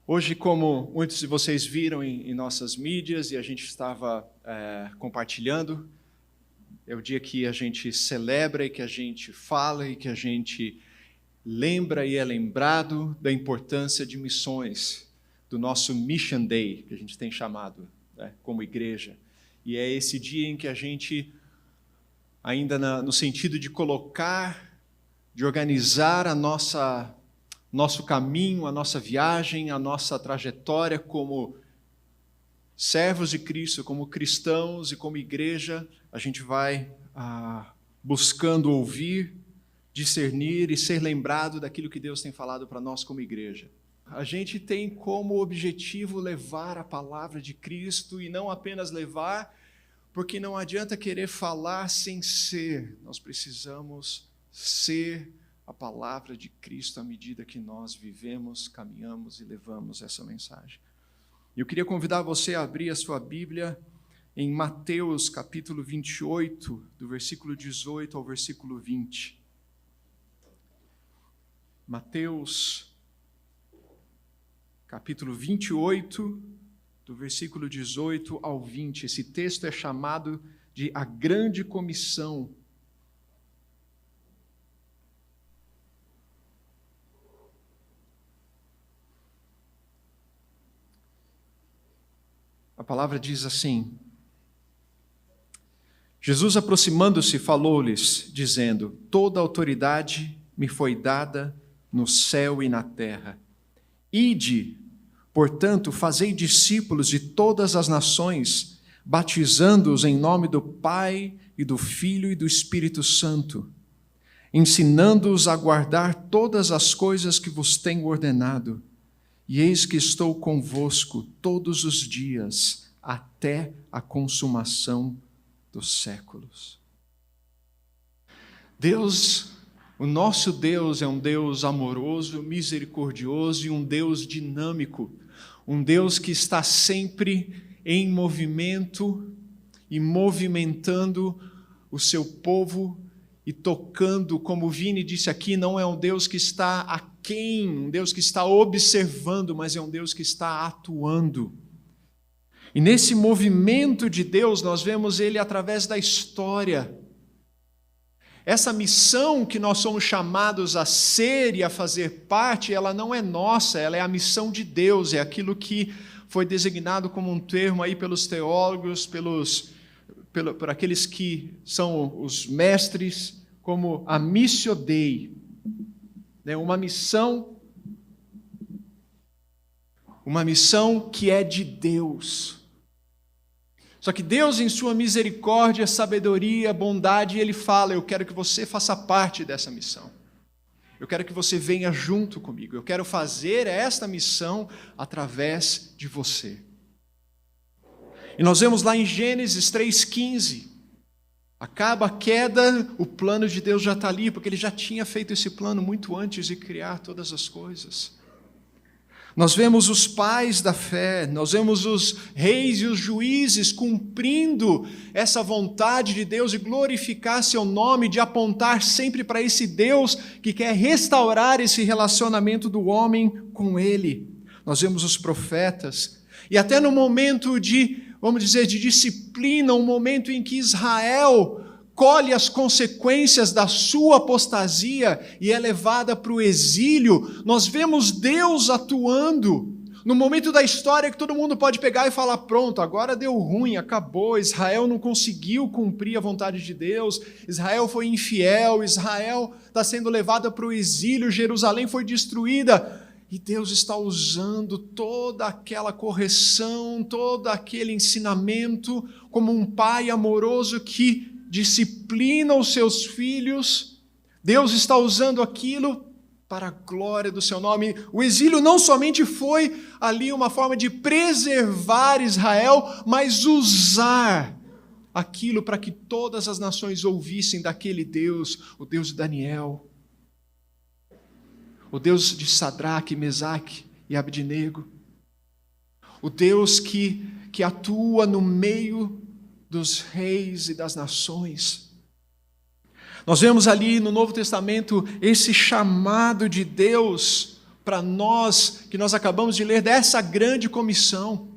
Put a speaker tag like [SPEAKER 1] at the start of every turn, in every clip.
[SPEAKER 1] Hoje, como muitos de vocês viram em nossas mídias e a gente estava compartilhando, é o dia que a gente celebra e que a gente fala e que a gente lembra e é lembrado da importância de missões, do nosso Mission Day, que a gente tem chamado, como igreja. E é esse dia em que a gente, ainda no sentido de colocar, de organizar nosso caminho, a nossa viagem, a nossa trajetória como servos de Cristo, como cristãos e como igreja, a gente vai buscando ouvir, discernir e ser lembrado daquilo que Deus tem falado para nós como igreja. A gente tem como objetivo levar a palavra de Cristo e não apenas levar, porque não adianta querer falar sem ser, nós precisamos ser a palavra de Cristo à medida que nós vivemos, caminhamos e levamos essa mensagem. Eu queria convidar você a abrir a sua Bíblia em Mateus capítulo 28, do versículo 18 ao versículo 20. Mateus capítulo 28, do versículo 18 ao 20. Esse texto é chamado de A Grande Comissão. A palavra diz assim: Jesus, aproximando-se, falou-lhes, dizendo: Toda autoridade me foi dada no céu e na terra. Ide, portanto, fazei discípulos de todas as nações, batizando-os em nome do Pai e do Filho e do Espírito Santo, ensinando-os a guardar todas as coisas que vos tenho ordenado. E eis que estou convosco todos os dias, até a consumação dos séculos. Deus, o nosso Deus é um Deus amoroso, misericordioso e um Deus dinâmico, um Deus que está sempre em movimento e movimentando o seu povo e tocando, como o Vini disse aqui, não é um Deus que está aquém, um Deus que está observando, mas é um Deus que está atuando. E nesse movimento de Deus, nós vemos Ele através da história. Essa missão que nós somos chamados a ser e a fazer parte, ela não é nossa, ela é a missão de Deus, é aquilo que foi designado como um termo aí pelos teólogos, por aqueles que são os mestres, como a missio Dei, uma missão que é de Deus. Só que Deus, em sua misericórdia, sabedoria, bondade, Ele fala: eu quero que você faça parte dessa missão. Eu quero que você venha junto comigo. Eu quero fazer esta missão através de você. E nós vemos lá em Gênesis 3,15, acaba a queda, o plano de Deus já está ali, porque Ele já tinha feito esse plano muito antes de criar todas as coisas. Nós vemos os pais da fé, nós vemos os reis e os juízes cumprindo essa vontade de Deus de glorificar seu nome, de apontar sempre para esse Deus que quer restaurar esse relacionamento do homem com Ele. Nós vemos os profetas, e até no momento de disciplina, um momento em que Israel colhe as consequências da sua apostasia e é levada para o exílio, nós vemos Deus atuando no momento da história que todo mundo pode pegar e falar: pronto, agora deu ruim, acabou, Israel não conseguiu cumprir a vontade de Deus, Israel foi infiel, Israel está sendo levada para o exílio, Jerusalém foi destruída. E Deus está usando toda aquela correção, todo aquele ensinamento, como um pai amoroso que disciplina os seus filhos. Deus está usando aquilo para a glória do seu nome. O exílio não somente foi ali uma forma de preservar Israel, mas usar aquilo para que todas as nações ouvissem daquele Deus, o Deus de Daniel, o Deus de Sadraque, Mesaque e Abdenego, o Deus que atua no meio dos reis e das nações. Nós vemos ali no Novo Testamento esse chamado de Deus para nós, que nós acabamos de ler, dessa grande comissão.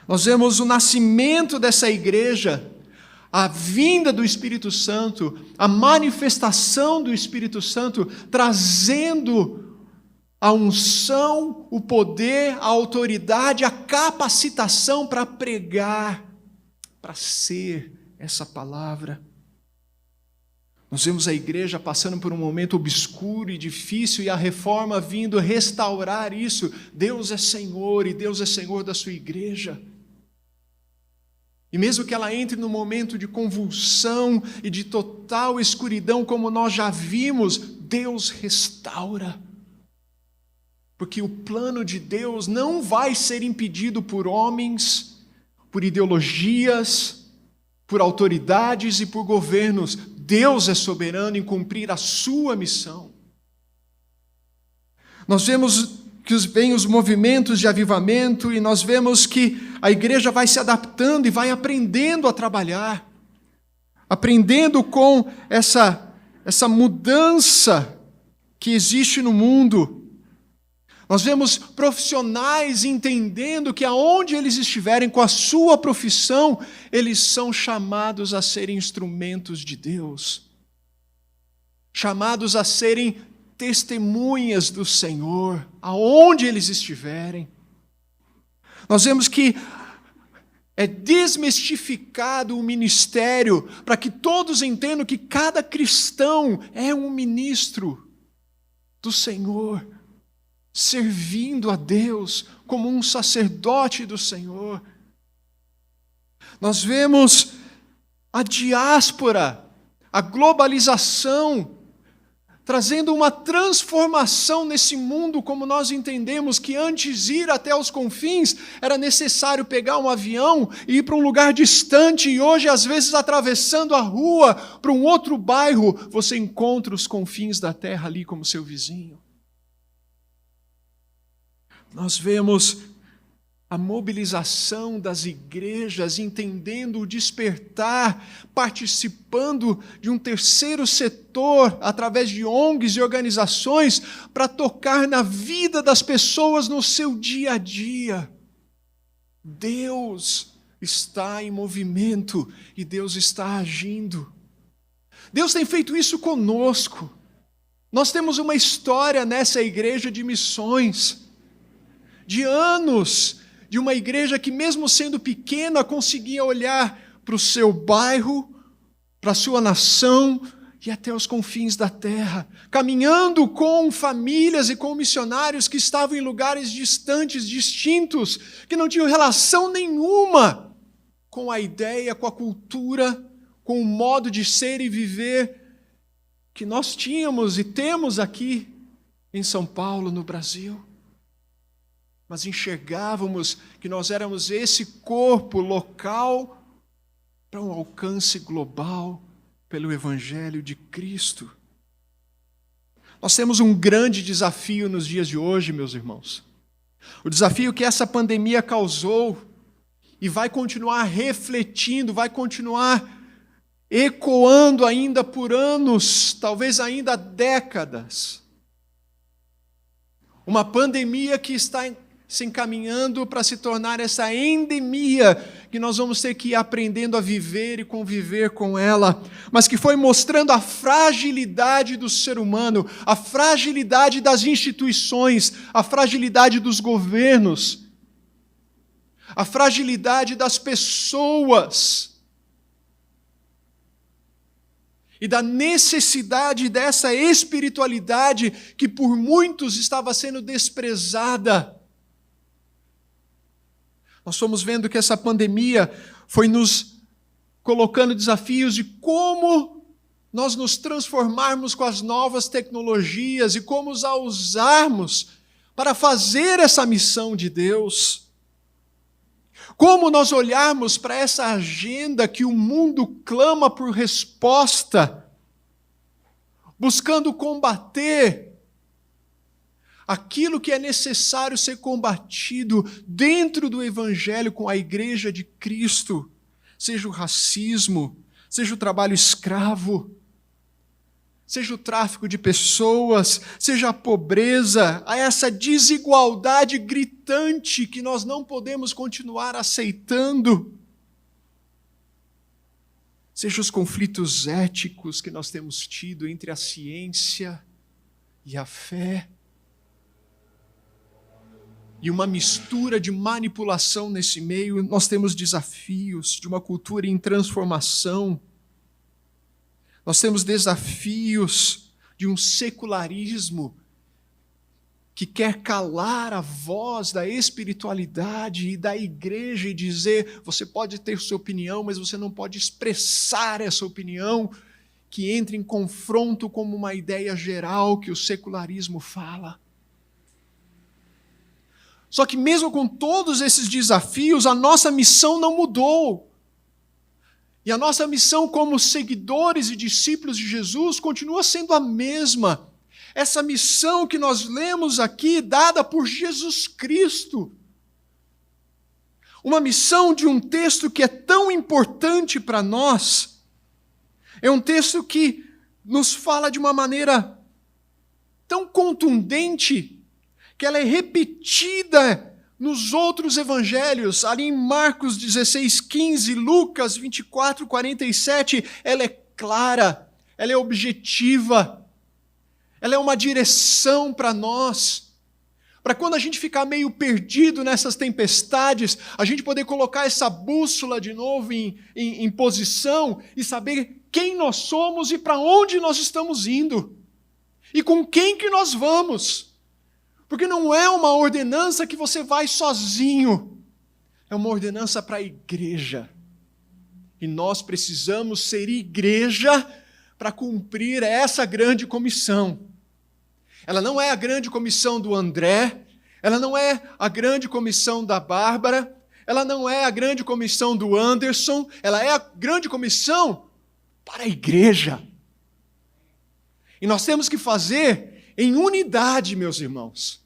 [SPEAKER 1] Nós vemos o nascimento dessa igreja, a vinda do Espírito Santo, a manifestação do Espírito Santo, trazendo a unção, o poder, a autoridade, a capacitação para pregar, para ser essa palavra. Nós vemos a igreja passando por um momento obscuro e difícil e a reforma vindo restaurar isso. Deus é Senhor e Deus é Senhor da sua igreja. E mesmo que ela entre num momento de convulsão e de total escuridão, como nós já vimos, Deus restaura. Porque o plano de Deus não vai ser impedido por homens, por ideologias, por autoridades e por governos. Deus é soberano em cumprir a sua missão. Nós vemos que vem os movimentos de avivamento e nós vemos que a igreja vai se adaptando e vai aprendendo a trabalhar, aprendendo com essa mudança que existe no mundo. Nós vemos profissionais entendendo que aonde eles estiverem com a sua profissão, eles são chamados a serem instrumentos de Deus, chamados a serem testemunhas do Senhor, aonde eles estiverem. Nós vemos que é desmistificado o ministério para que todos entendam que cada cristão é um ministro do Senhor, servindo a Deus como um sacerdote do Senhor. Nós vemos a diáspora, a globalização, trazendo uma transformação nesse mundo, como nós entendemos que antes ir até os confins era necessário pegar um avião e ir para um lugar distante, e hoje, às vezes, atravessando a rua para um outro bairro, você encontra os confins da terra ali como seu vizinho. Nós vemos a mobilização das igrejas, entendendo o despertar, participando de um terceiro setor, através de ONGs e organizações, para tocar na vida das pessoas no seu dia a dia. Deus está em movimento e Deus está agindo. Deus tem feito isso conosco. Nós temos uma história nessa igreja de missões, de anos, de uma igreja que, mesmo sendo pequena, conseguia olhar para o seu bairro, para a sua nação e até os confins da terra, caminhando com famílias e com missionários que estavam em lugares distantes, distintos, que não tinham relação nenhuma com a ideia, com a cultura, com o modo de ser e viver que nós tínhamos e temos aqui em São Paulo, no Brasil. Mas enxergávamos que nós éramos esse corpo local para um alcance global pelo Evangelho de Cristo. Nós temos um grande desafio nos dias de hoje, meus irmãos. O desafio que essa pandemia causou e vai continuar refletindo, vai continuar ecoando ainda por anos, talvez ainda décadas. Uma pandemia que está se encaminhando para se tornar essa endemia, que nós vamos ter que ir aprendendo a viver e conviver com ela, mas que foi mostrando a fragilidade do ser humano, a fragilidade das instituições, a fragilidade dos governos, a fragilidade das pessoas, e da necessidade dessa espiritualidade que por muitos estava sendo desprezada. Nós fomos vendo que essa pandemia foi nos colocando desafios de como nós nos transformarmos com as novas tecnologias e como os usarmos para fazer essa missão de Deus. Como nós olharmos para essa agenda que o mundo clama por resposta, buscando combater aquilo que é necessário ser combatido dentro do Evangelho com a igreja de Cristo, seja o racismo, seja o trabalho escravo, seja o tráfico de pessoas, seja a pobreza, a essa desigualdade gritante que nós não podemos continuar aceitando, seja os conflitos éticos que nós temos tido entre a ciência e a fé, e uma mistura de manipulação nesse meio. Nós temos desafios de uma cultura em transformação, nós temos desafios de um secularismo que quer calar a voz da espiritualidade e da igreja e dizer: você pode ter sua opinião, mas você não pode expressar essa opinião, que entra em confronto com uma ideia geral que o secularismo fala. Só que mesmo com todos esses desafios, a nossa missão não mudou. E a nossa missão como seguidores e discípulos de Jesus continua sendo a mesma. Essa missão que nós lemos aqui, dada por Jesus Cristo. Uma missão de um texto que é tão importante para nós. É um texto que nos fala de uma maneira tão contundente, que ela é repetida nos outros evangelhos, ali em Marcos 16:15, Lucas 24:47, ela é clara, ela é objetiva, ela é uma direção para nós, para quando a gente ficar meio perdido nessas tempestades, a gente poder colocar essa bússola de novo em posição e saber quem nós somos e para onde nós estamos indo, e com quem que nós vamos. Porque não é uma ordenança que você vai sozinho. É uma ordenança para a igreja. E nós precisamos ser igreja para cumprir essa grande comissão. Ela não é a grande comissão do André, ela não é a grande comissão da Bárbara, ela não é a grande comissão do Anderson, ela é a grande comissão para a igreja. E nós temos que fazer em unidade, meus irmãos.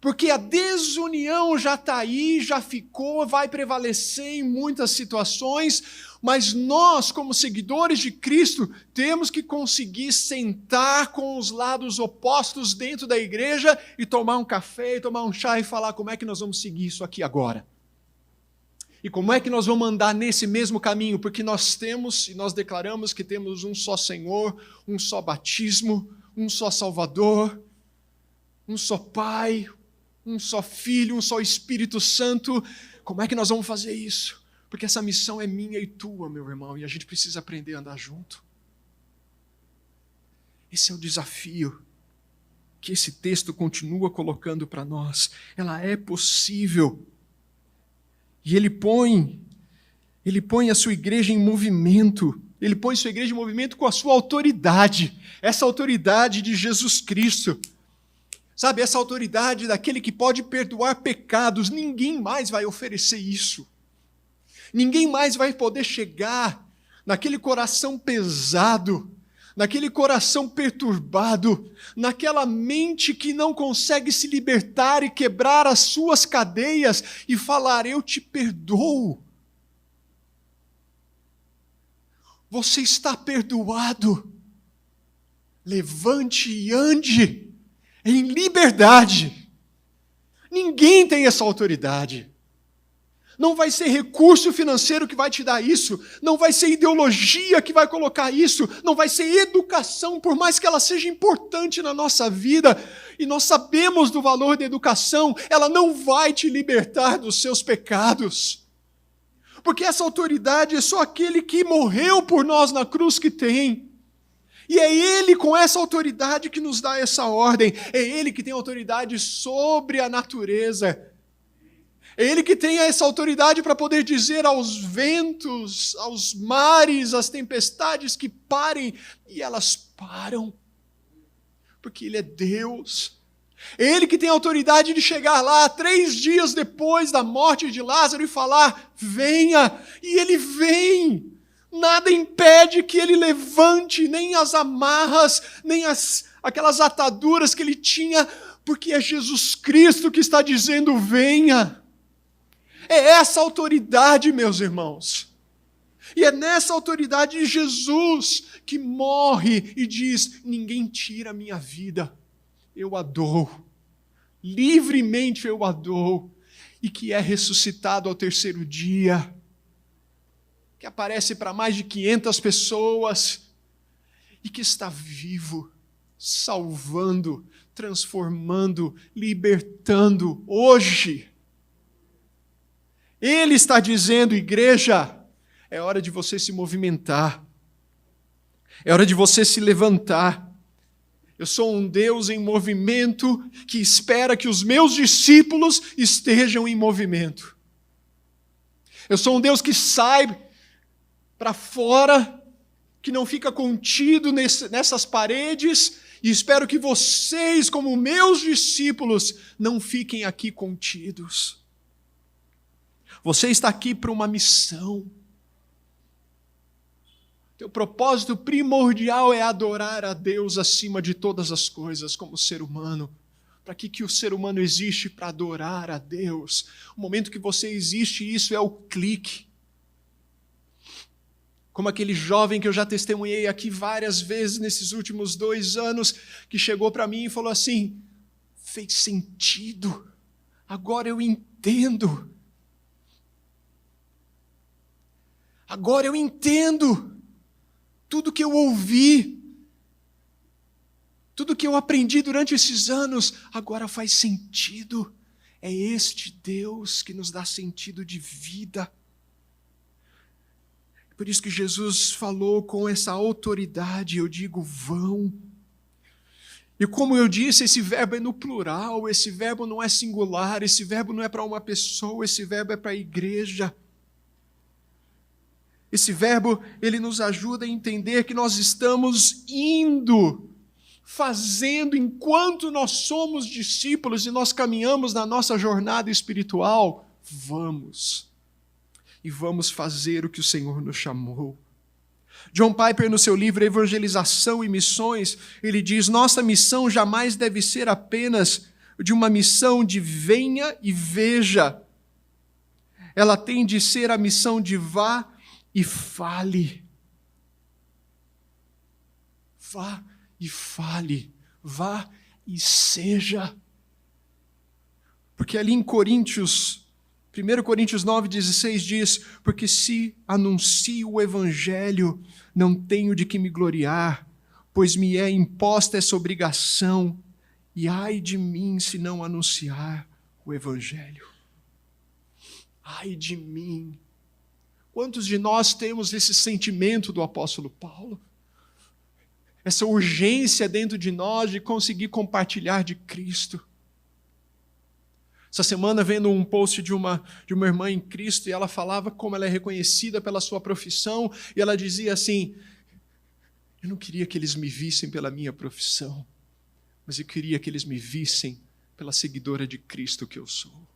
[SPEAKER 1] Porque a desunião já está aí, já ficou, vai prevalecer em muitas situações, mas nós, como seguidores de Cristo, temos que conseguir sentar com os lados opostos dentro da igreja e tomar um café, e tomar um chá e falar como é que nós vamos seguir isso aqui agora. E como é que nós vamos andar nesse mesmo caminho? Porque nós temos, e nós declaramos que temos um só Senhor, um só batismo, um só Salvador, um só Pai, um só Filho, um só Espírito Santo. Como é que nós vamos fazer isso? Porque essa missão é minha e tua, meu irmão, e a gente precisa aprender a andar junto. Esse é o desafio que esse texto continua colocando para nós. Ela é possível. E ele põe a sua igreja em movimento. Ele põe sua igreja em movimento com a sua autoridade. Essa autoridade de Jesus Cristo. Sabe, essa autoridade daquele que pode perdoar pecados. Ninguém mais vai oferecer isso. Ninguém mais vai poder chegar naquele coração pesado, naquele coração perturbado, naquela mente que não consegue se libertar e quebrar as suas cadeias e falar: eu te perdoo. Você está perdoado. Levante e ande em liberdade. Ninguém tem essa autoridade. Não vai ser recurso financeiro que vai te dar isso, não vai ser ideologia que vai colocar isso, não vai ser educação, por mais que ela seja importante na nossa vida, e nós sabemos do valor da educação, ela não vai te libertar dos seus pecados. Porque essa autoridade é só aquele que morreu por nós na cruz que tem. E é Ele, com essa autoridade, que nos dá essa ordem. É Ele que tem autoridade sobre a natureza. É Ele que tem essa autoridade para poder dizer aos ventos, aos mares, às tempestades que parem, e elas param. Porque Ele é Deus. É Ele que tem autoridade de chegar lá 3 dias depois da morte de Lázaro e falar: venha, e Ele vem. Nada impede que Ele levante, nem as amarras, nem aquelas ataduras que Ele tinha, porque é Jesus Cristo que está dizendo: venha. É essa autoridade, meus irmãos. E é nessa autoridade de Jesus que morre e diz: ninguém tira a minha vida, eu a dou, livremente eu a dou, e que é ressuscitado ao terceiro dia, que aparece para mais de 500 pessoas, e que está vivo, salvando, transformando, libertando hoje. Ele está dizendo: igreja, é hora de você se movimentar, é hora de você se levantar. Eu sou um Deus em movimento que espera que os meus discípulos estejam em movimento. Eu sou um Deus que sai para fora, que não fica contido nessas paredes, e espero que vocês, como meus discípulos, não fiquem aqui contidos. Você está aqui para uma missão. Teu propósito primordial é adorar a Deus acima de todas as coisas, como ser humano. Para que o ser humano existe? Para adorar a Deus. O momento que você existe, isso é o clique. Como aquele jovem que eu já testemunhei aqui várias vezes nesses últimos 2 anos, que chegou para mim e falou assim: fez sentido, agora eu entendo. Agora eu entendo tudo que eu ouvi, tudo que eu aprendi durante esses anos, agora faz sentido. É este Deus que nos dá sentido de vida. Por isso que Jesus falou com essa autoridade, eu digo: vão. E como eu disse, esse verbo é no plural, esse verbo não é singular, esse verbo não é para uma pessoa, esse verbo é para a igreja. Esse verbo, ele nos ajuda a entender que nós estamos indo, fazendo, enquanto nós somos discípulos e nós caminhamos na nossa jornada espiritual, vamos. E vamos fazer o que o Senhor nos chamou. John Piper, no seu livro Evangelização e Missões, ele diz: nossa missão jamais deve ser apenas de uma missão de venha e veja. Ela tem de ser a missão de vá e fale. Vá e fale. Vá e seja. Porque ali em Coríntios, 1 Coríntios 9,16 diz: porque se anuncio o evangelho, não tenho de que me gloriar, pois me é imposta essa obrigação, e ai de mim se não anunciar o evangelho. Ai de mim. Quantos de nós temos esse sentimento do apóstolo Paulo? Essa urgência dentro de nós de conseguir compartilhar de Cristo. Essa semana, vendo um post de uma irmã em Cristo, e ela falava como ela é reconhecida pela sua profissão, e ela dizia assim: eu não queria que eles me vissem pela minha profissão, mas eu queria que eles me vissem pela seguidora de Cristo que eu sou.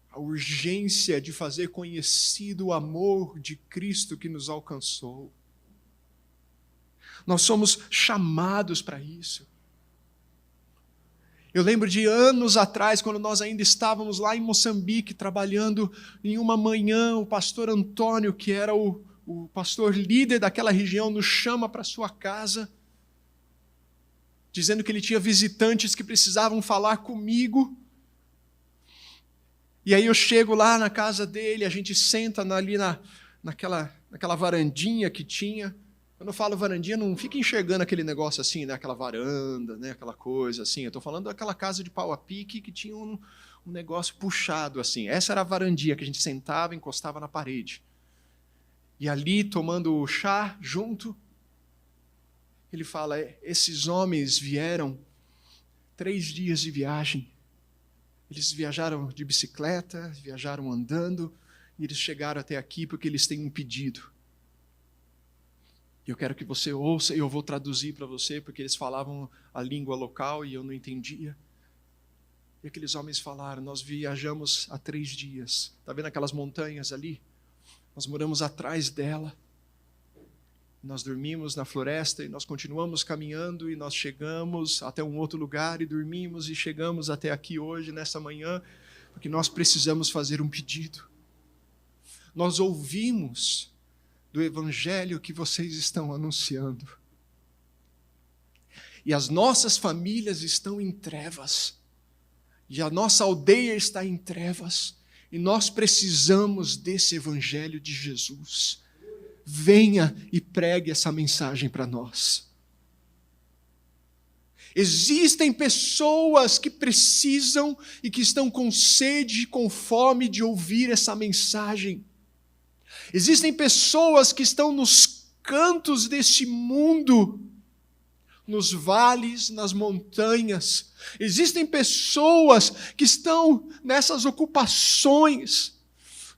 [SPEAKER 1] A urgência de fazer conhecido o amor de Cristo que nos alcançou. Nós somos chamados para isso. Eu lembro de anos atrás, quando nós ainda estávamos lá em Moçambique, trabalhando em uma manhã, o pastor Antônio, que era o pastor líder daquela região, nos chama para sua casa, dizendo que ele tinha visitantes que precisavam falar comigo. E aí eu chego lá na casa dele, a gente senta ali naquela varandinha que tinha. Quando eu falo varandinha, não fica enxergando aquele negócio assim, né? Aquela varanda, né? Aquela coisa assim. Eu estou falando daquela casa de pau a pique que tinha um negócio puxado assim. Essa era a varandinha que a gente sentava e encostava na parede. E ali, tomando o chá junto, ele fala: esses homens vieram 3 dias de viagem. Eles viajaram de bicicleta, viajaram andando, e eles chegaram até aqui porque eles têm um pedido. E eu quero que você ouça, e eu vou traduzir para você, porque eles falavam a língua local e eu não entendia. E aqueles homens falaram: nós viajamos há 3 dias. Está vendo aquelas montanhas ali? Nós moramos atrás dela. Nós dormimos na floresta e nós continuamos caminhando e nós chegamos até um outro lugar e dormimos e chegamos até aqui hoje, nessa manhã, porque nós precisamos fazer um pedido. Nós ouvimos do evangelho que vocês estão anunciando. E as nossas famílias estão em trevas. E a nossa aldeia está em trevas. E nós precisamos desse evangelho de Jesus. Venha e pregue essa mensagem para nós. Existem pessoas que precisam e que estão com sede e com fome de ouvir essa mensagem. Existem pessoas que estão nos cantos desse mundo, nos vales, nas montanhas. Existem pessoas que estão nessas ocupações,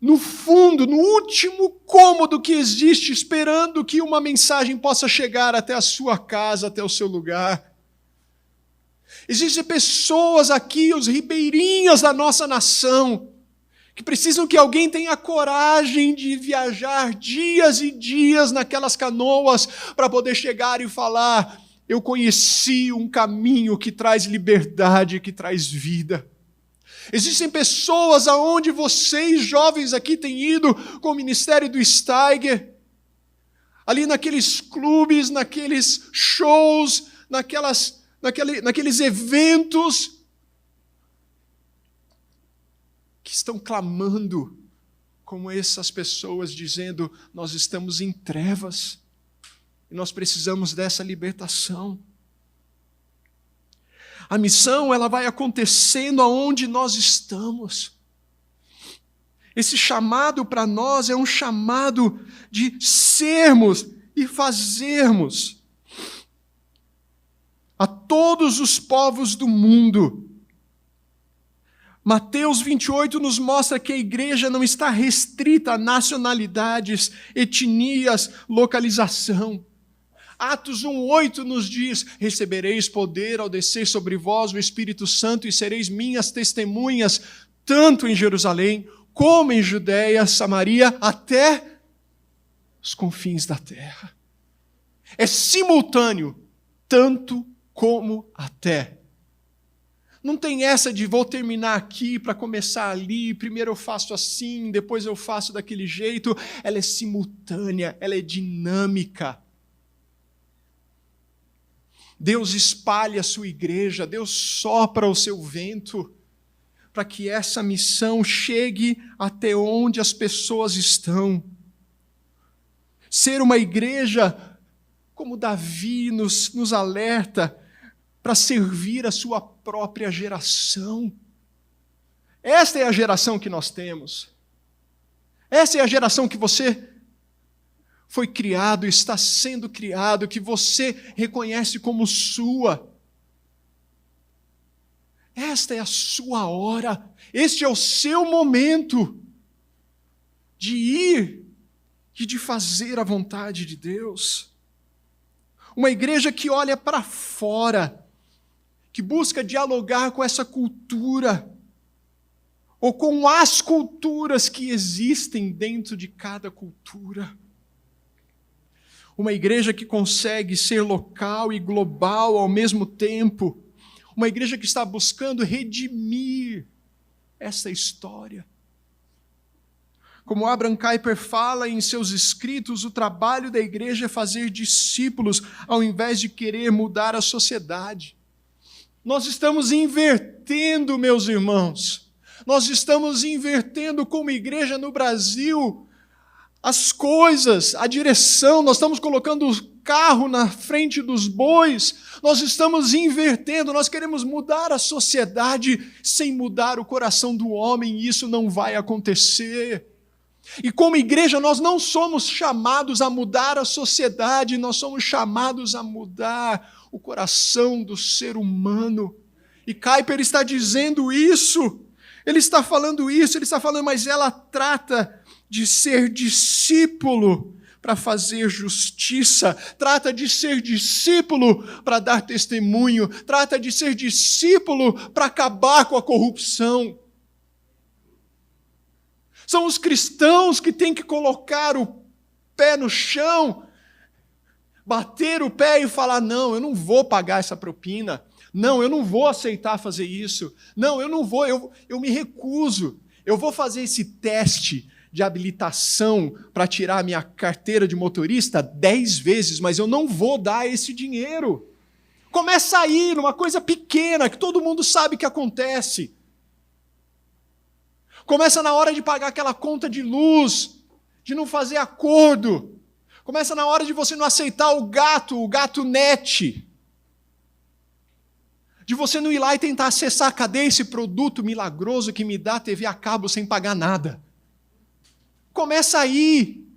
[SPEAKER 1] no fundo, no último cômodo que existe, esperando que uma mensagem possa chegar até a sua casa, até o seu lugar. Existem pessoas aqui, os ribeirinhos da nossa nação, que precisam que alguém tenha coragem de viajar dias e dias naquelas canoas para poder chegar e falar: eu conheci um caminho que traz liberdade, que traz vida. Existem pessoas aonde vocês, jovens aqui, têm ido com o ministério do Steiger, ali naqueles clubes, naqueles shows, naqueles eventos, que estão clamando como essas pessoas, dizendo: nós estamos em trevas e nós precisamos dessa libertação. A missão, ela vai acontecendo aonde nós estamos. Esse chamado para nós é um chamado de sermos e fazermos a todos os povos do mundo. Mateus 28 nos mostra que a igreja não está restrita a nacionalidades, etnias, localização. Atos 1:8 nos diz: recebereis poder ao descer sobre vós o Espírito Santo e sereis minhas testemunhas, tanto em Jerusalém, como em Judeia, Samaria, até os confins da terra. É simultâneo, tanto como até. Não tem essa de vou terminar aqui para começar ali, primeiro eu faço assim, depois eu faço daquele jeito. Ela é simultânea, ela é dinâmica. Deus espalha a sua igreja, Deus sopra o seu vento, para que essa missão chegue até onde as pessoas estão. Ser uma igreja, como Davi nos alerta, para servir a sua própria geração. Esta é a geração que nós temos. Essa é a geração que você foi criado, está sendo criado, que você reconhece como sua. Esta é a sua hora, este é o seu momento de ir e de fazer a vontade de Deus. Uma igreja que olha para fora, que busca dialogar com essa cultura, ou com as culturas que existem dentro de cada cultura. Uma igreja que consegue ser local e global ao mesmo tempo. Uma igreja que está buscando redimir essa história. Como Abraham Kuyper fala em seus escritos, o trabalho da igreja é fazer discípulos ao invés de querer mudar a sociedade. Nós estamos invertendo, meus irmãos. Nós estamos invertendo como igreja no Brasil as coisas, a direção. Nós estamos colocando o carro na frente dos bois. Nós estamos invertendo. Nós queremos mudar a sociedade sem mudar o coração do homem. E isso não vai acontecer. E como igreja, nós não somos chamados a mudar a sociedade, nós somos chamados a mudar o coração do ser humano. E Kuyper está dizendo isso, ele está falando isso, ele está falando, mas ela trata de ser discípulo para fazer justiça, trata de ser discípulo para dar testemunho, trata de ser discípulo para acabar com a corrupção. São os cristãos que têm que colocar o pé no chão, bater o pé e falar: não, eu não vou pagar essa propina, não, eu não vou aceitar fazer isso, não, eu não vou, eu me recuso, eu vou fazer esse teste de habilitação para tirar a minha carteira de motorista 10 vezes, mas eu não vou dar esse dinheiro. Começa aí, numa coisa pequena, que todo mundo sabe que acontece. Começa na hora de pagar aquela conta de luz, de não fazer acordo. Começa na hora de você não aceitar o gato net. De você não ir lá e tentar acessar, cadê esse produto milagroso que me dá TV a cabo sem pagar nada? Começa aí.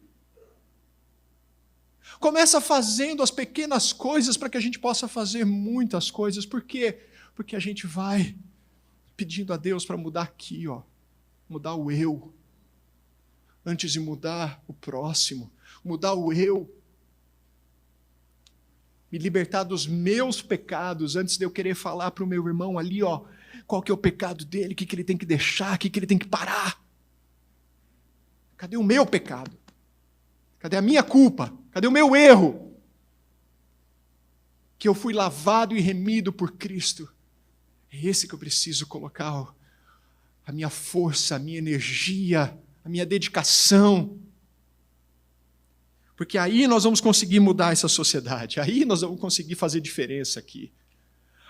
[SPEAKER 1] Começa fazendo as pequenas coisas para que a gente possa fazer muitas coisas. Por quê? Porque a gente vai pedindo a Deus para mudar aqui, ó, mudar o eu, antes de mudar o próximo, mudar o eu, me libertar dos meus pecados, antes de eu querer falar para o meu irmão ali, ó, qual que é o pecado dele, o que ele tem que deixar, o que ele tem que parar. Cadê o meu pecado? Cadê a minha culpa? Cadê o meu erro? Que eu fui lavado e remido por Cristo. É esse que eu preciso colocar, ó, a minha força, a minha energia, a minha dedicação. Porque aí nós vamos conseguir mudar essa sociedade, aí nós vamos conseguir fazer diferença aqui.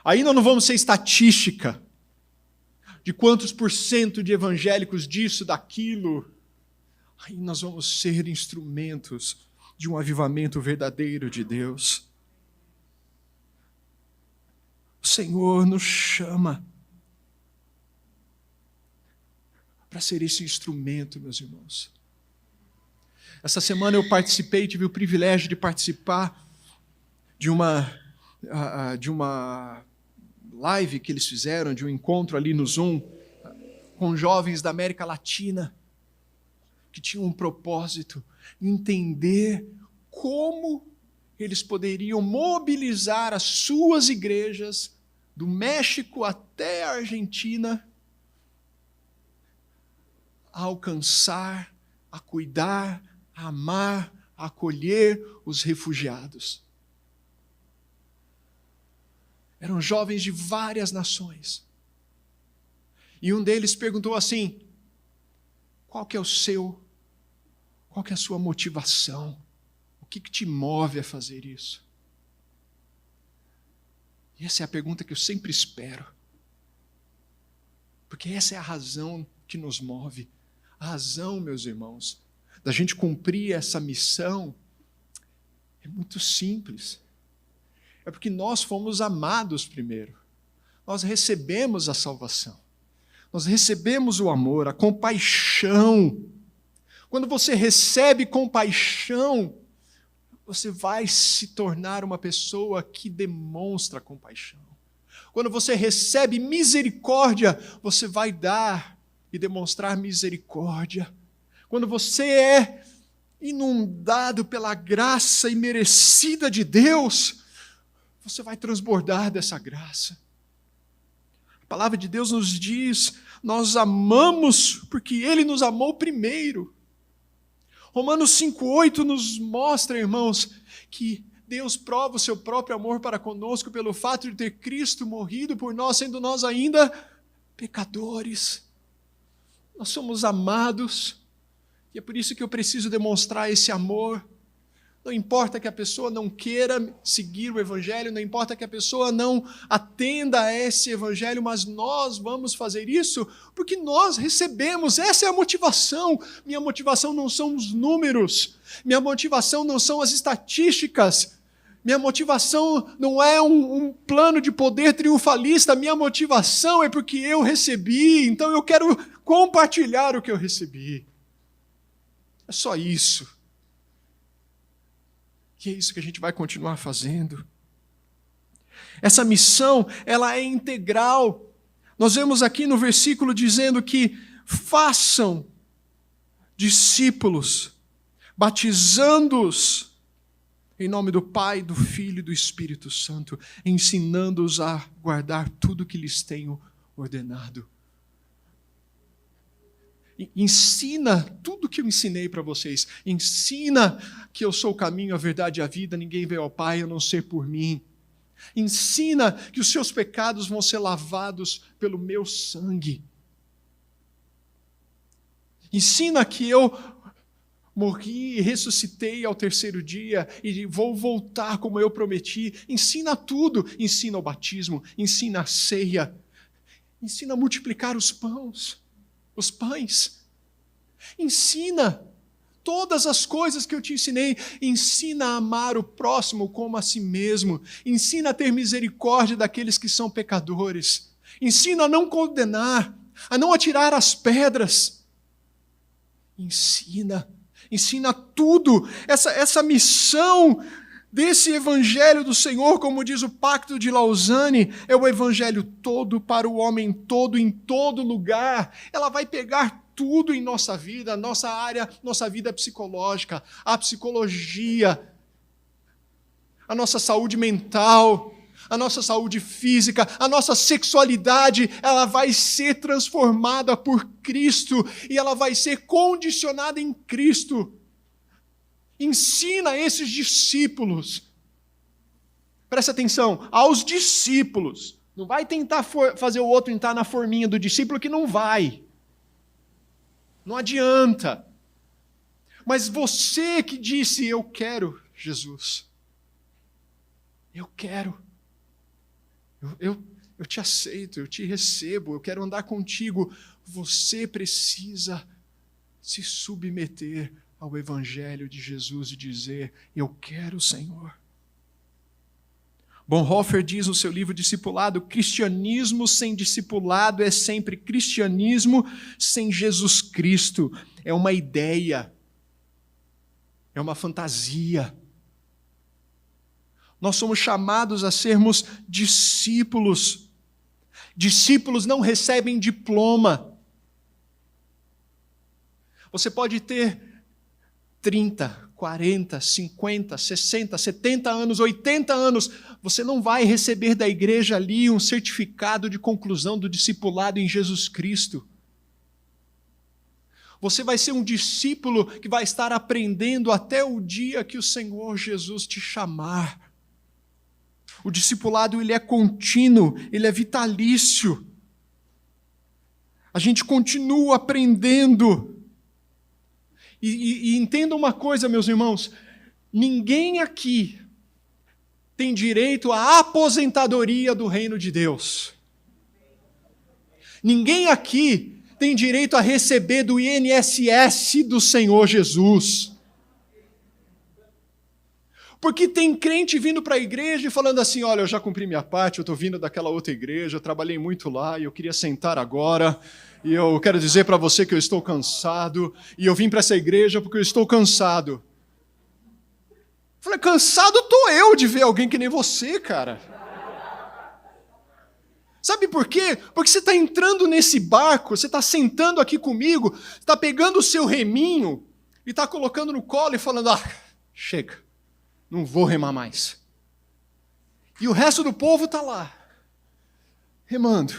[SPEAKER 1] Aí nós não vamos ser estatística de quantos % de evangélicos disso, daquilo. Aí nós vamos ser instrumentos de um avivamento verdadeiro de Deus. O Senhor nos chama para ser esse instrumento, meus irmãos. Essa semana eu tive o privilégio de participar de uma live que eles fizeram, de um encontro ali no Zoom, com jovens da América Latina, que tinham um propósito, entender como eles poderiam mobilizar as suas igrejas, do México até a Argentina, a alcançar, a cuidar, a amar, a acolher os refugiados. Eram jovens de várias nações. E um deles perguntou assim: qual que é a sua motivação? O que te move a fazer isso? E essa é a pergunta que eu sempre espero. Porque essa é a razão que nos move. A razão, meus irmãos, da gente cumprir essa missão é muito simples. É porque nós fomos amados primeiro. Nós recebemos a salvação. Nós recebemos o amor, a compaixão. Quando você recebe compaixão, você vai se tornar uma pessoa que demonstra compaixão. Quando você recebe misericórdia, você vai dar e demonstrar misericórdia. Quando você é inundado pela graça imerecida de Deus, você vai transbordar dessa graça. A palavra de Deus nos diz: nós amamos porque Ele nos amou primeiro. Romanos 5,8 nos mostra, irmãos, que Deus prova o seu próprio amor para conosco pelo fato de ter Cristo morrido por nós, sendo nós ainda pecadores. Nós somos amados, e é por isso que eu preciso demonstrar esse amor. Não importa que a pessoa não queira seguir o Evangelho, não importa que a pessoa não atenda a esse Evangelho, mas nós vamos fazer isso porque nós recebemos. Essa é a motivação. Minha motivação não são os números, minha motivação não são as estatísticas, minha motivação não é um plano de poder triunfalista, minha motivação é porque eu recebi, então eu quero compartilhar o que eu recebi. É só isso. E é isso que a gente vai continuar fazendo. Essa missão, ela é integral. Nós vemos aqui no versículo dizendo que façam discípulos, batizando-os em nome do Pai, do Filho e do Espírito Santo, ensinando-os a guardar tudo que lhes tenho ordenado. Ensina tudo que eu ensinei para vocês. Ensina que eu sou o caminho, a verdade e a vida. Ninguém veio ao Pai a não ser por mim. Ensina que os seus pecados vão ser lavados pelo meu sangue. Ensina que eu morri e ressuscitei ao terceiro dia e vou voltar como eu prometi. Ensina tudo. Ensina o batismo, ensina a ceia, ensina a multiplicar os pães. Ensina todas as coisas que eu te ensinei. Ensina a amar o próximo como a si mesmo. Ensina a ter misericórdia daqueles que são pecadores. Ensina a não condenar, a não atirar as pedras. Ensina tudo. Essa missão desse evangelho do Senhor, como diz o Pacto de Lausanne, é o evangelho todo para o homem todo, em todo lugar. Ela vai pegar tudo em nossa vida, nossa área, nossa vida psicológica, a psicologia, a nossa saúde mental, a nossa saúde física, a nossa sexualidade, ela vai ser transformada por Cristo e ela vai ser condicionada em Cristo. Ensina esses discípulos. Presta atenção, aos discípulos. Não vai tentar fazer o outro entrar na forminha do discípulo, que não vai. Não adianta. Mas você que disse, eu quero Jesus. Eu quero. Eu te aceito, eu te recebo, eu quero andar contigo. Você precisa se submeter ao Evangelho de Jesus e dizer, eu quero o Senhor. Bonhoeffer diz no seu livro Discipulado, cristianismo sem discipulado é sempre cristianismo sem Jesus Cristo. É uma ideia, é uma fantasia. Nós somos chamados a sermos discípulos. Discípulos não recebem diploma. Você pode ter 30, 40, 50, 60, 70 anos, 80 anos. Você não vai receber da igreja ali um certificado de conclusão do discipulado em Jesus Cristo. Você vai ser um discípulo que vai estar aprendendo até o dia que o Senhor Jesus te chamar. O discipulado, ele é contínuo, ele é vitalício. A gente continua aprendendo. E entenda uma coisa, meus irmãos, ninguém aqui tem direito à aposentadoria do reino de Deus. Ninguém aqui tem direito a receber do INSS do Senhor Jesus. Porque tem crente vindo para a igreja e falando assim, olha, eu já cumpri minha parte, eu estou vindo daquela outra igreja, eu trabalhei muito lá e eu queria sentar agora, e eu quero dizer para você que eu estou cansado, e eu vim para essa igreja porque eu estou cansado. Eu falei, cansado estou eu de ver alguém que nem você, cara. Sabe por quê? Porque você está entrando nesse barco, você está sentando aqui comigo, está pegando o seu reminho e está colocando no colo e falando, chega. Não vou remar mais. E o resto do povo está lá, remando.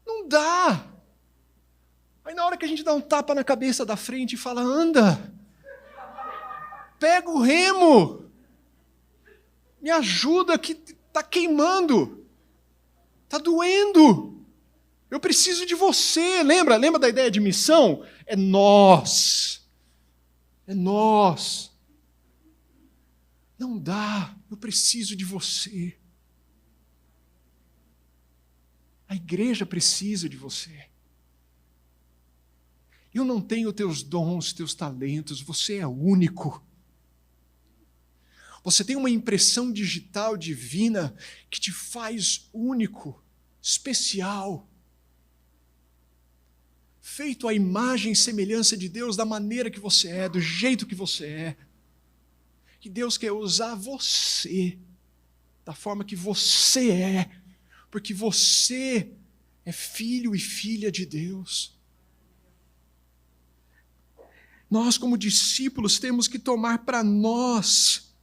[SPEAKER 1] Não dá. Aí na hora que a gente dá um tapa na cabeça da frente e fala, anda, pega o remo, me ajuda que está queimando, está doendo. Eu preciso de você. Lembra da ideia de missão? É nós. Não dá, eu preciso de você. A igreja precisa de você. Eu não tenho teus dons, teus talentos, você é único. Você tem uma impressão digital divina que te faz único, especial. Feito à imagem e semelhança de Deus, da maneira que você é, do jeito que você é. Que Deus quer usar você, da forma que você é, porque você é filho e filha de Deus. Nós, como discípulos, temos que tomar para nós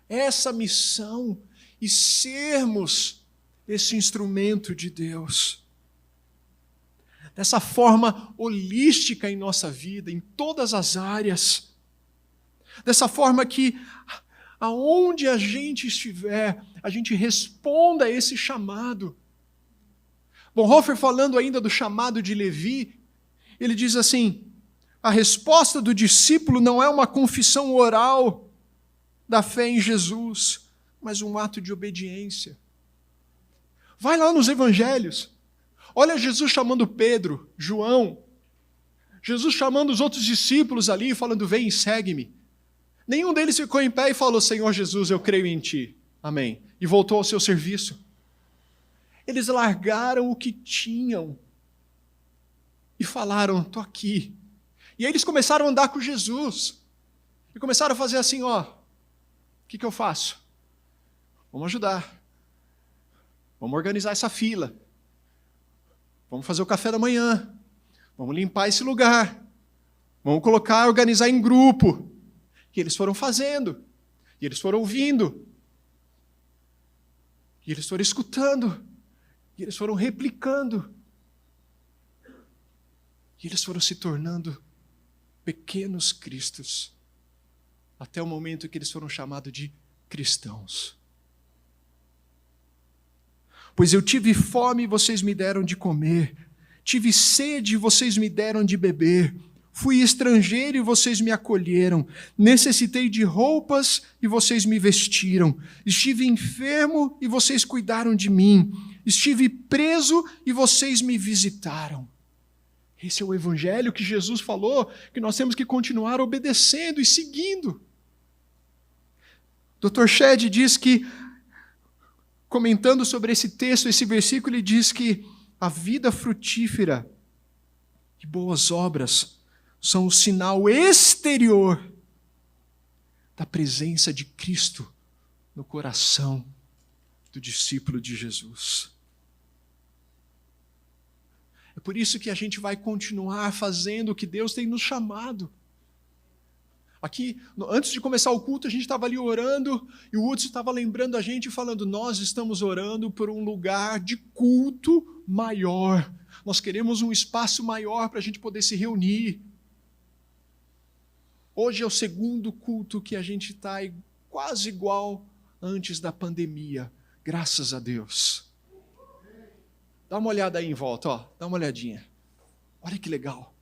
[SPEAKER 1] essa missão e sermos esse instrumento de Deus. Dessa forma holística em nossa vida, em todas as áreas. Dessa forma que, aonde a gente estiver, a gente responda a esse chamado. Bonhoeffer, falando ainda do chamado de Levi, ele diz assim: a resposta do discípulo não é uma confissão oral da fé em Jesus, mas um ato de obediência. Vai lá nos evangelhos, olha Jesus chamando Pedro, João, Jesus chamando os outros discípulos ali, falando: vem e segue-me. Nenhum deles ficou em pé e falou: Senhor Jesus, eu creio em ti, amém, e voltou ao seu serviço. Eles largaram o que tinham e falaram: estou aqui. E aí eles começaram a andar com Jesus. E começaram a fazer assim: ó, o que eu faço? Vamos ajudar. Vamos organizar essa fila. Vamos fazer o café da manhã. Vamos limpar esse lugar. Vamos organizar em grupo. E eles foram fazendo. E eles foram ouvindo. E eles foram escutando. E eles foram replicando. E eles foram se tornando pequenos cristos, até o momento em que eles foram chamados de cristãos. Pois eu tive fome e vocês me deram de comer, tive sede e vocês me deram de beber, fui estrangeiro e vocês me acolheram, necessitei de roupas e vocês me vestiram, estive enfermo e vocês cuidaram de mim, estive preso e vocês me visitaram. Esse é o evangelho que Jesus falou, que nós temos que continuar obedecendo e seguindo. Dr. Shedd diz que, comentando sobre esse texto, esse versículo, ele diz que a vida frutífera e boas obras são o sinal exterior da presença de Cristo no coração do discípulo de Jesus. É por isso que a gente vai continuar fazendo o que Deus tem nos chamado. Aqui, antes de começar o culto, a gente estava ali orando, e o Hudson estava lembrando a gente, falando: nós estamos orando por um lugar de culto maior. Nós queremos um espaço maior para a gente poder se reunir. Hoje é o segundo culto que a gente está quase igual antes da pandemia. Graças a Deus. Dá uma olhada aí em volta, ó. Dá uma olhadinha. Olha que legal.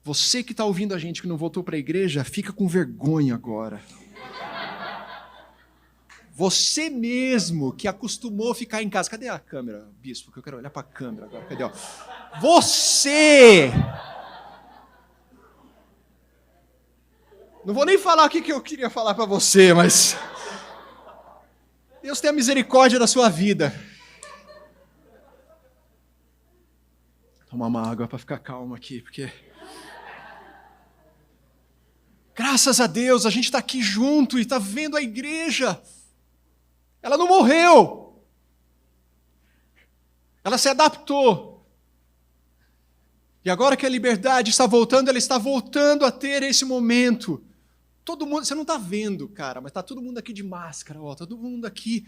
[SPEAKER 1] Você que está ouvindo a gente que não voltou para a igreja, fica com vergonha agora. Você mesmo que acostumou a ficar em casa. Cadê a câmera, bispo? Que eu quero olhar para a câmera agora. Cadê? Ó? Você! Não vou nem falar o que eu queria falar para você, mas Deus tenha misericórdia da sua vida. Tomar uma água para ficar calmo aqui, porque... Graças a Deus, a gente está aqui junto e está vendo a igreja. Ela não morreu. Ela se adaptou. E agora que a liberdade está voltando, ela está voltando a ter esse momento. Todo mundo, você não está vendo, cara, mas está todo mundo aqui de máscara, ó, todo mundo aqui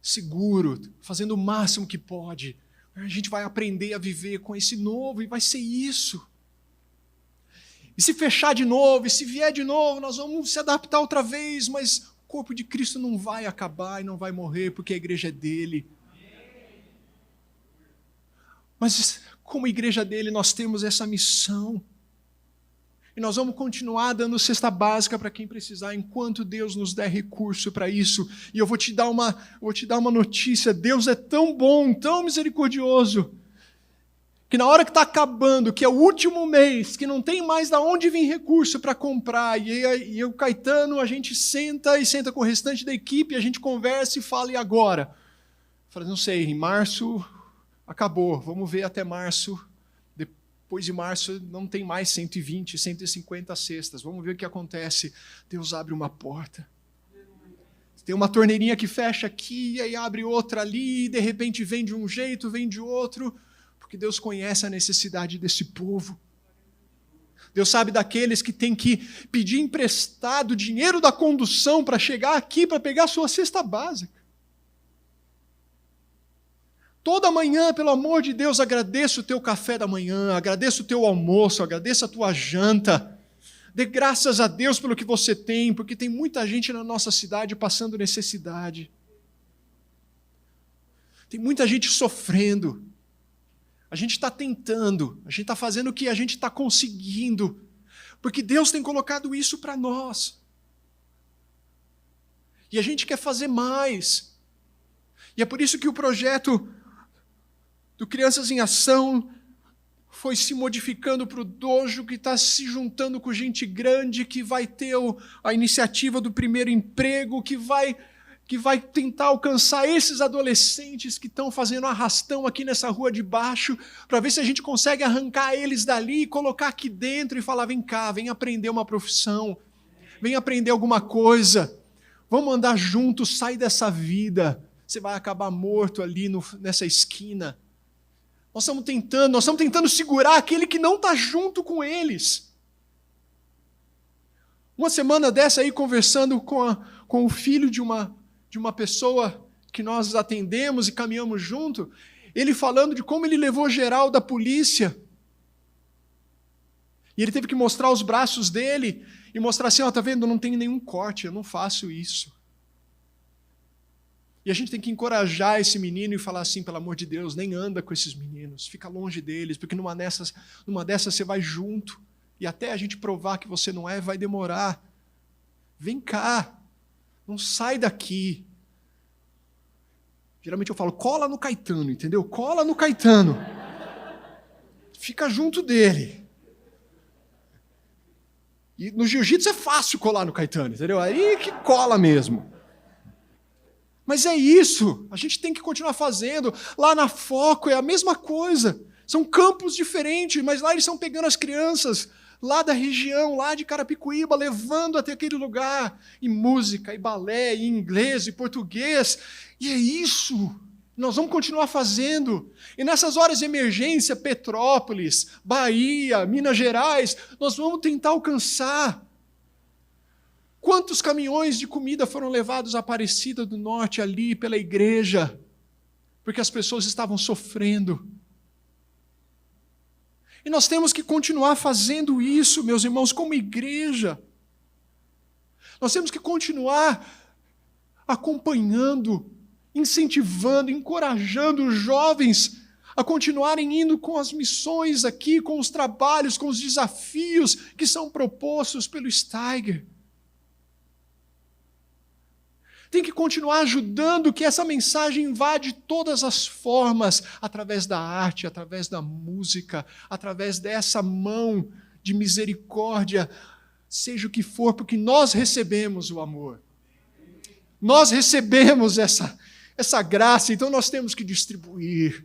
[SPEAKER 1] seguro, fazendo o máximo que pode. A gente vai aprender a viver com esse novo e vai ser isso. E se fechar de novo, e se vier de novo, nós vamos se adaptar outra vez, mas o corpo de Cristo não vai acabar e não vai morrer, porque a igreja é dele. Mas como igreja dele, nós temos essa missão. E nós vamos continuar dando cesta básica para quem precisar, enquanto Deus nos der recurso para isso. E eu vou te dar uma notícia: Deus é tão bom, tão misericordioso, que na hora que está acabando, que é o último mês, que não tem mais de onde vir recurso para comprar, e eu, Caetano, a gente senta com o restante da equipe, a gente conversa e fala: e agora? Fala: não sei, em março acabou, vamos ver até março. Depois de março não tem mais 120, 150 cestas. Vamos ver o que acontece. Deus abre uma porta. Tem uma torneirinha que fecha aqui, e aí abre outra ali, e de repente vem de um jeito, vem de outro, porque Deus conhece a necessidade desse povo. Deus sabe daqueles que têm que pedir emprestado o dinheiro da condução para chegar aqui, para pegar a sua cesta básica. Toda manhã, pelo amor de Deus, agradeça o teu café da manhã, agradeça o teu almoço, agradeça a tua janta. Dê graças a Deus pelo que você tem, porque tem muita gente na nossa cidade passando necessidade. Tem muita gente sofrendo. A gente está tentando, a gente está fazendo o que a gente está conseguindo, porque Deus tem colocado isso para nós. E a gente quer fazer mais. E é por isso que o projeto do Crianças em Ação foi se modificando para o dojo, que está se juntando com gente grande, que vai ter a iniciativa do primeiro emprego, que vai tentar alcançar esses adolescentes que estão fazendo arrastão aqui nessa rua de baixo, para ver se a gente consegue arrancar eles dali e colocar aqui dentro e falar: vem cá, vem aprender uma profissão, vem aprender alguma coisa, vamos andar juntos, sai dessa vida, você vai acabar morto ali nessa esquina. Nós estamos tentando segurar aquele que não está junto com eles. Uma semana dessa aí, conversando com o filho de uma pessoa que nós atendemos e caminhamos junto, ele falando de como ele levou geral da polícia. E ele teve que mostrar os braços dele e mostrar assim: ó, tá vendo, não tem nenhum corte, eu não faço isso. E a gente tem que encorajar esse menino e falar assim: pelo amor de Deus, nem anda com esses meninos, fica longe deles, porque numa dessas você vai junto, e até a gente provar que você não é, vai demorar. Vem cá, não sai daqui. Geralmente eu falo: cola no Caetano, entendeu? Cola no Caetano. Fica junto dele. E no jiu-jitsu é fácil colar no Caetano, entendeu? Aí que cola mesmo. Mas é isso, a gente tem que continuar fazendo. Lá na Foco é a mesma coisa. São campos diferentes, mas lá eles estão pegando as crianças lá da região, lá de Carapicuíba, levando até aquele lugar, e música, e balé, e inglês, e português. E é isso, nós vamos continuar fazendo. E nessas horas de emergência, Petrópolis, Bahia, Minas Gerais, nós vamos tentar alcançar. Quantos caminhões de comida foram levados à Aparecida do Norte ali pela igreja, porque as pessoas estavam sofrendo. E nós temos que continuar fazendo isso, meus irmãos, como igreja. Nós temos que continuar acompanhando, incentivando, encorajando os jovens a continuarem indo com as missões aqui, com os trabalhos, com os desafios que são propostos pelo Steiger. Tem que continuar ajudando que essa mensagem vá de todas as formas, através da arte, através da música, através dessa mão de misericórdia, seja o que for, porque nós recebemos o amor. Nós recebemos essa graça, então nós temos que distribuir.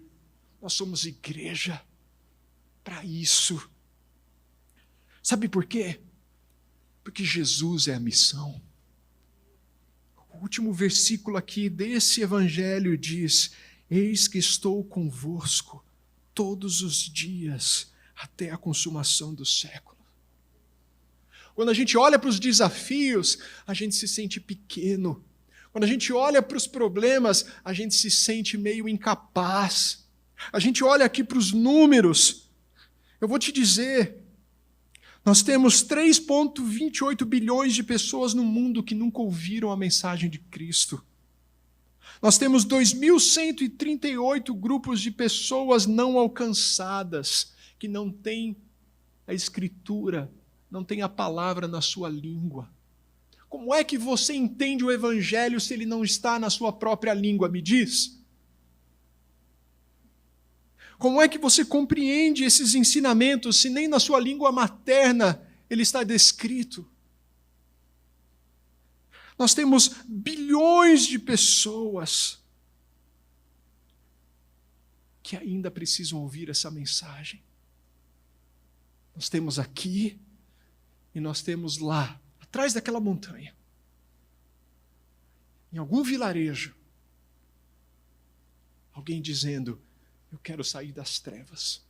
[SPEAKER 1] Nós somos igreja para isso. Sabe por quê? Porque Jesus é a missão. O último versículo aqui desse evangelho diz: eis que estou convosco todos os dias até a consumação do século. Quando a gente olha para os desafios, a gente se sente pequeno. Quando a gente olha para os problemas, a gente se sente meio incapaz. A gente olha aqui para os números. Eu vou te dizer, nós temos 3,28 bilhões de pessoas no mundo que nunca ouviram a mensagem de Cristo. Nós temos 2.138 grupos de pessoas não alcançadas, que não têm a Escritura, não têm a palavra na sua língua. Como é que você entende o Evangelho se ele não está na sua própria língua? Me diz. Como é que você compreende esses ensinamentos se nem na sua língua materna ele está descrito? Nós temos bilhões de pessoas que ainda precisam ouvir essa mensagem. Nós temos aqui e nós temos lá, atrás daquela montanha, em algum vilarejo, alguém dizendo: eu quero sair das trevas.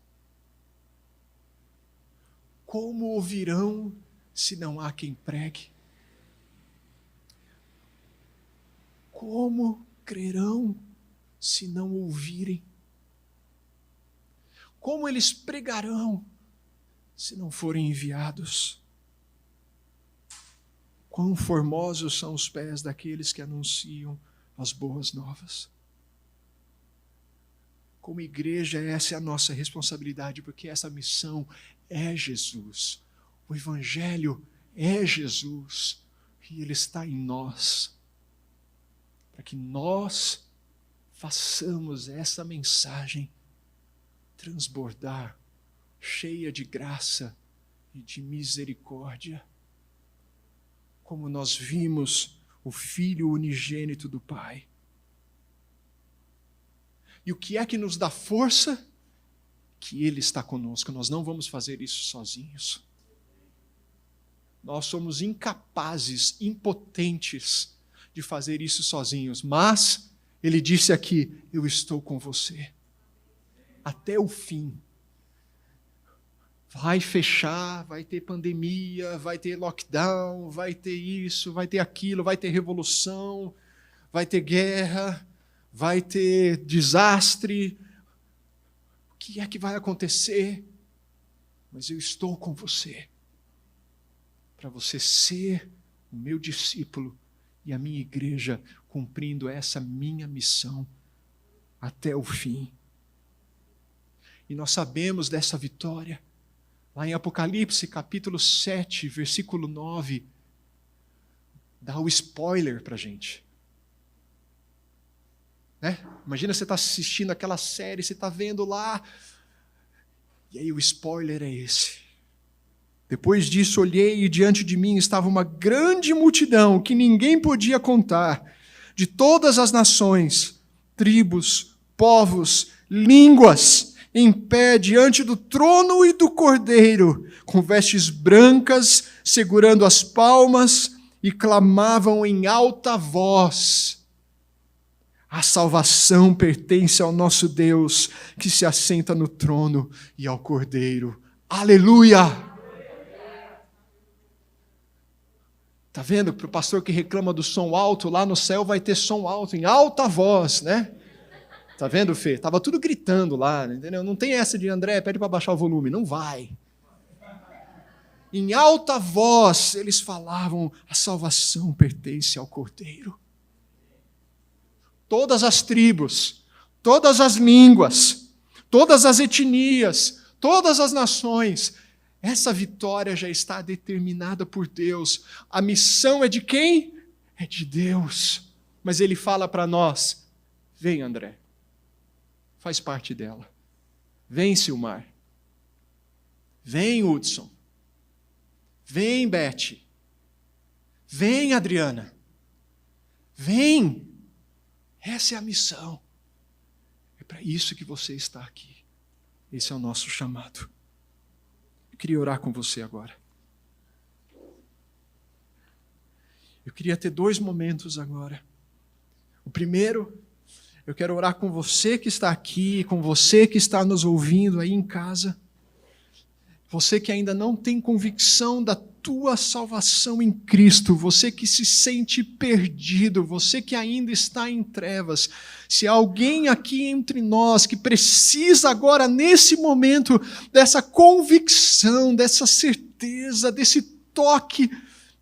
[SPEAKER 1] Como ouvirão se não há quem pregue? Como crerão se não ouvirem? Como eles pregarão se não forem enviados? Quão formosos são os pés daqueles que anunciam as boas novas. Como igreja, essa é a nossa responsabilidade, porque essa missão é Jesus. O Evangelho é Jesus. E Ele está em nós. Para que nós façamos essa mensagem transbordar, cheia de graça e de misericórdia. Como nós vimos o Filho unigênito do Pai. E o que é que nos dá força? Que Ele está conosco. Nós não vamos fazer isso sozinhos. Nós somos incapazes, impotentes de fazer isso sozinhos. Mas Ele disse aqui, eu estou com você. Até o fim. Vai fechar, vai ter pandemia, vai ter lockdown, vai ter isso, vai ter aquilo, vai ter revolução, vai ter guerra, vai ter desastre. O que é que vai acontecer? Mas eu estou com você. Para você ser o meu discípulo e a minha igreja cumprindo essa minha missão até o fim. E nós sabemos dessa vitória. Lá em Apocalipse, capítulo 7, versículo 9, dá o spoiler para a gente. Né? Imagina você está assistindo aquela série, você está vendo lá, e aí o spoiler é esse. Depois disso olhei e diante de mim estava uma grande multidão que ninguém podia contar, de todas as nações, tribos, povos, línguas, em pé diante do trono e do Cordeiro, com vestes brancas, segurando as palmas, e clamavam em alta voz: a salvação pertence ao nosso Deus, que se assenta no trono, e ao Cordeiro. Aleluia! Está vendo? Para o pastor que reclama do som alto, lá no céu vai ter som alto, em alta voz, né? Está vendo, Fê? Estava tudo gritando lá, entendeu? Não tem essa de André, pede para baixar o volume. Não vai. Em alta voz, eles falavam, a salvação pertence ao Cordeiro. Todas as tribos, todas as línguas, todas as etnias, todas as nações, essa vitória já está determinada por Deus. A missão é de quem? É de Deus. Mas Ele fala para nós, vem André, faz parte dela. Vem Silmar, vem Hudson, vem Beth, vem Adriana, vem. Essa é a missão. É para isso que você está aqui. Esse é o nosso chamado. Eu queria orar com você agora. Eu queria ter 2 momentos agora. O primeiro, eu quero orar com você que está aqui, com você que está nos ouvindo aí em casa. Você que ainda não tem convicção da tua salvação em Cristo, você que se sente perdido, você que ainda está em trevas. Se há alguém aqui entre nós que precisa agora, nesse momento, dessa convicção, dessa certeza, desse toque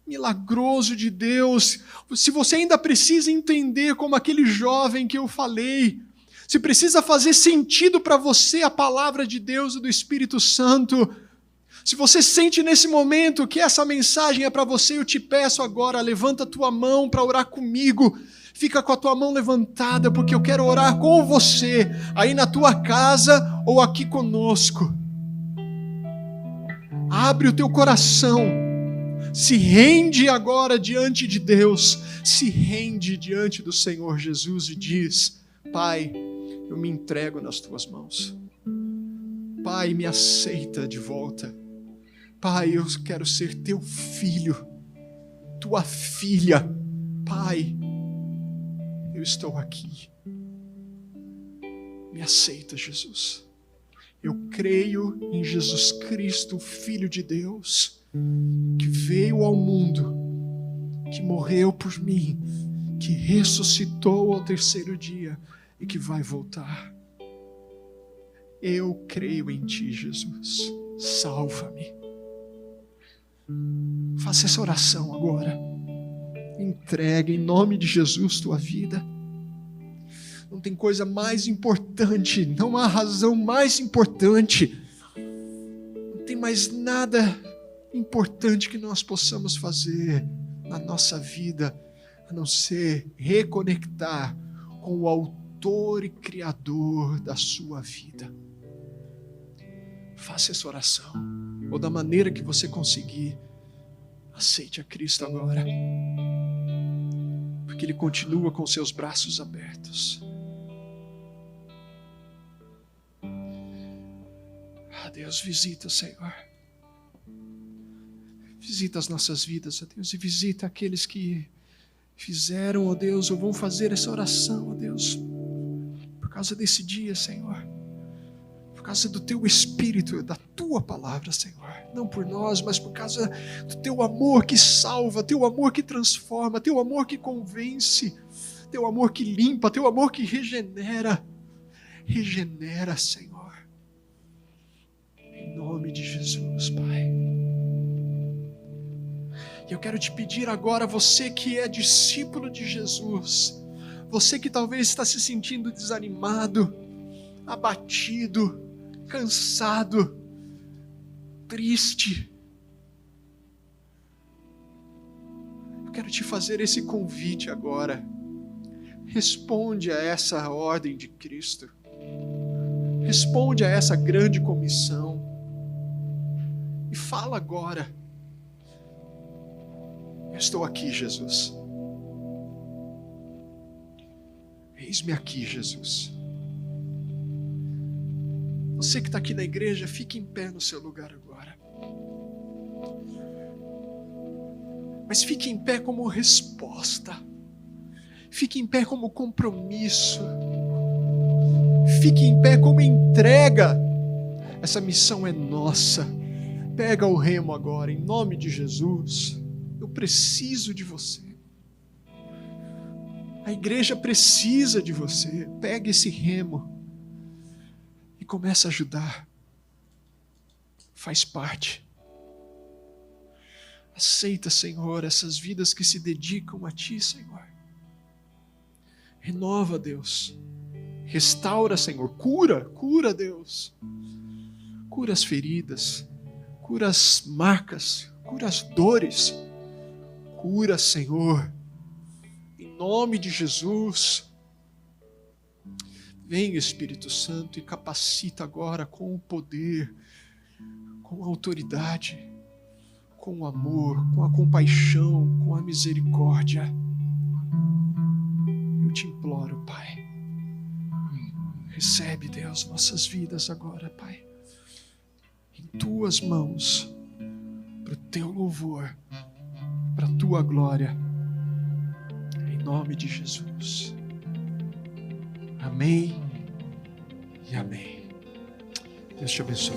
[SPEAKER 1] milagroso de Deus, se você ainda precisa entender como aquele jovem que eu falei, se precisa fazer sentido para você a palavra de Deus e do Espírito Santo, se você sente nesse momento que essa mensagem é para você, eu te peço agora, levanta a tua mão para orar comigo. Fica com a tua mão levantada, porque eu quero orar com você, aí na tua casa ou aqui conosco. Abre o teu coração, se rende agora diante de Deus, se rende diante do Senhor Jesus e diz: Pai, eu me entrego nas tuas mãos. Pai, me aceita de volta. Pai, eu quero ser teu filho, tua filha. Pai, eu estou aqui. Me aceita, Jesus. Eu creio em Jesus Cristo, Filho de Deus, que veio ao mundo, que morreu por mim, que ressuscitou ao 3º dia e que vai voltar. Eu creio em Ti, Jesus. Salva-me. Faça essa oração agora. Entrega em nome de Jesus tua vida. Não tem coisa mais importante, não há razão mais importante, não tem mais nada importante que nós possamos fazer na nossa vida, a não ser reconectar com o autor e criador da sua vida. Faça essa oração, ou da maneira que você conseguir, aceite a Cristo agora, porque Ele continua com seus braços abertos. Deus, visita, Senhor. Visita as nossas vidas, ó Deus, e visita aqueles que fizeram, ó Deus, ou vão fazer essa oração, ó Deus, por causa desse dia, Senhor, por causa do Teu Espírito, da Tua palavra, Senhor, não por nós, mas por causa do Teu amor que salva, Teu amor que transforma, Teu amor que convence, Teu amor que limpa, Teu amor que regenera, Senhor, em nome de Jesus, Pai. E eu quero te pedir agora, você que é discípulo de Jesus, você que talvez está se sentindo desanimado, abatido, cansado, triste, eu quero te fazer esse convite agora. Responde a essa ordem de Cristo, responde a essa grande comissão e fala agora: eu estou aqui, Jesus. Eis-me aqui, Jesus. Você que está aqui na igreja, fique em pé no seu lugar agora. Mas fique em pé como resposta. Fique em pé como compromisso. Fique em pé como entrega. Essa missão é nossa. Pega o remo agora, em nome de Jesus. Eu preciso de você. A igreja precisa de você. Pega esse remo e começa a ajudar. Faz parte. Aceita, Senhor, essas vidas que se dedicam a Ti, Senhor. Renova, Deus. Restaura, Senhor. Cura, Deus. Cura as feridas. Cura as marcas. Cura as dores. Cura, Senhor. Em nome de Jesus. Vem, Espírito Santo, e capacita agora com o poder, com a autoridade, com o amor, com a compaixão, com a misericórdia. Eu te imploro, Pai. Recebe, Deus, nossas vidas agora, Pai. Em Tuas mãos, para o Teu louvor, para a Tua glória. Em nome de Jesus. Amém e amém. Deus te abençoe.